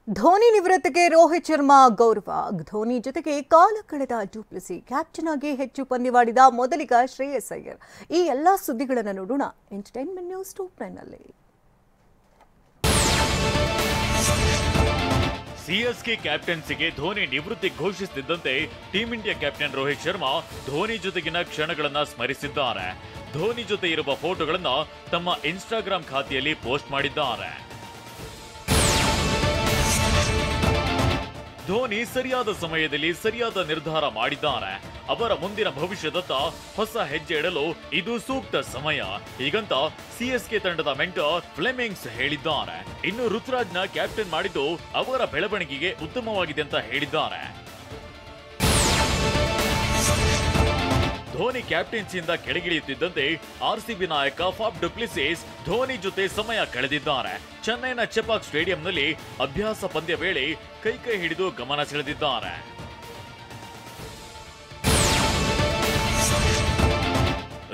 ಧೋನಿ ನಿವೃತ್ತಿಗೆ ರೋಹಿತ್ ಶರ್ಮಾ ಗೌರವ. ಧೋನಿ ಜೊತೆಗೆ ಕಾಲ ಕಳೆದ ಡುಪ್ಲೆಸಿ ಕ್ಯಾಪ್ಟನ್ ಆಗಿ ಹೆಚ್ಚು ಪಂದ್ಯವಾಡಿದ ಮೊದಲಿಗ ಶ್ರೇಯಸ್ ಅಯ್ಯರ್. ಈ ಎಲ್ಲಾ ಸುದ್ದಿಗಳನ್ನು ನೋಡೋಣ ಎಂಟರ್ಟೈನ್ಮೆಂಟ್ ನ್ಯೂಸ್ ಟಾಪ್ 9 ನಲ್ಲಿ. ಸಿಎಸ್ಕೆ ಕ್ಯಾಪ್ಟನ್ಸಿಗೆ ಧೋನಿ ನಿವೃತ್ತಿ ಘೋಷಿಸುತ್ತಿದ್ದಂತೆ team India captain Rohit Sharma Dhoni ಜೊತೆಗಿನ ಕ್ಷಣಗಳನ್ನು ಸ್ಮರಿಸಿದ್ದಾರೆ. ಧೋನಿ ಜೊತೆ ಇರುವ ಫೋಟೋಗಳನ್ನು ತಮ್ಮ ಇನ್ಸ್ಟಾಗ್ರಾಂ ಖಾತೆಯಲ್ಲಿ ಪೋಸ್ಟ್ ಮಾಡಿದ್ದಾರೆ. ಧೋನಿ ಸರಿಯಾದ ಸಮಯದಲ್ಲಿ ಸರಿಯಾದ ನಿರ್ಧಾರ ಮಾಡಿದ್ದಾರೆ. ಅವರ ಮುಂದಿನ ಭವಿಷ್ಯದತ್ತ ಹೊಸ ಹೆಜ್ಜೆ ಇಡಲು ಇದು ಸೂಕ್ತ ಸಮಯ, ಹೀಗಂತ ಸಿಎಸ್ಕೆ ತಂಡದ ಮೆಂಟರ್ ಫ್ಲೆಮಿಂಗ್ಸ್ ಹೇಳಿದ್ದಾರೆ. ಇನ್ನು ಋತುರಾಜ್ನ ಕ್ಯಾಪ್ಟನ್ ಮಾಡಿದ್ದು ಅವರ ಬೆಳವಣಿಗೆಗೆ ಉತ್ತಮವಾಗಿದೆ ಅಂತ ಹೇಳಿದ್ದಾರೆ. ಧೋನಿ ಕ್ಯಾಪ್ಟನ್ಸಿಯಿಂದ ಕೆಳಗಿಳಿಯುತ್ತಿದ್ದಂತೆ ಆರ್ಸಿಬಿ ನಾಯಕ ಫಾಫ್ ಡು ಪ್ಲೆಸಿಸ್ ಧೋನಿ ಜೊತೆ ಸಮಯ ಕಳೆದಿದ್ದಾರೆ. ಚೆನ್ನೈನ ಚೆಪಾಕ್ ಸ್ಟೇಡಿಯಂನಲ್ಲಿ ಅಭ್ಯಾಸ ಪಂದ್ಯ ವೇಳೆ ಕೈ ಹಿಡಿದು ಗಮನ ಸೆಳೆದಿದ್ದಾರೆ.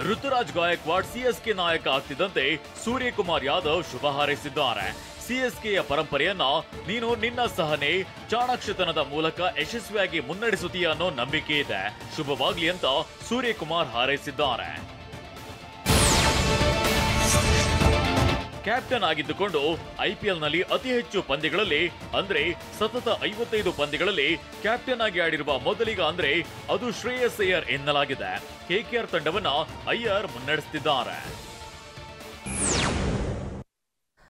ಋತುರಾಜ್ ಗಾಯಕ್ವಾಡ್ ಸಿಎಸ್ಕೆ ನಾಯಕ ಆಗ್ತಿದ್ದಂತೆ ಸೂರ್ಯಕುಮಾರ್ ಯಾದವ್ ಶುಭ ಹಾರೈಸಿದ್ದಾರೆ. ಸಿಎಸ್ಕೆಯ ಪರಂಪರೆಯನ್ನ ನೀನು ನಿನ್ನ ಸಹನೆ ಚಾಣಾಕ್ಷತನದ ಮೂಲಕ ಯಶಸ್ವಿಯಾಗಿ ಮುನ್ನಡೆಸುತ್ತೀಯ ಅನ್ನೋ ನಂಬಿಕೆ ಇದೆ, ಶುಭವಾಗ್ಲಿ ಅಂತ ಸೂರ್ಯಕುಮಾರ್ ಹಾರೈಸಿದ್ದಾರೆ. ಕ್ಯಾಪ್ಟನ್ ಆಗಿದ್ದುಕೊಂಡು ಐಪಿಎಲ್ನಲ್ಲಿ ಅತಿ ಹೆಚ್ಚು ಪಂದ್ಯಗಳಲ್ಲಿ ಅಂದ್ರೆ ಸತತ 55 ಪಂದ್ಯಗಳಲ್ಲಿ ಕ್ಯಾಪ್ಟನ್ ಆಗಿ ಆಡಿರುವ ಮೊದಲಿಗ ಅಂದ್ರೆ ಅದು ಶ್ರೇಯಸ್ ಅಯ್ಯರ್ ಎನ್ನಲಾಗಿದೆ. ಕೆಕೆಆರ್ ತಂಡವನ್ನ ಅಯ್ಯರ್ ಮುನ್ನಡೆಸುತ್ತಿದ್ದಾರೆ.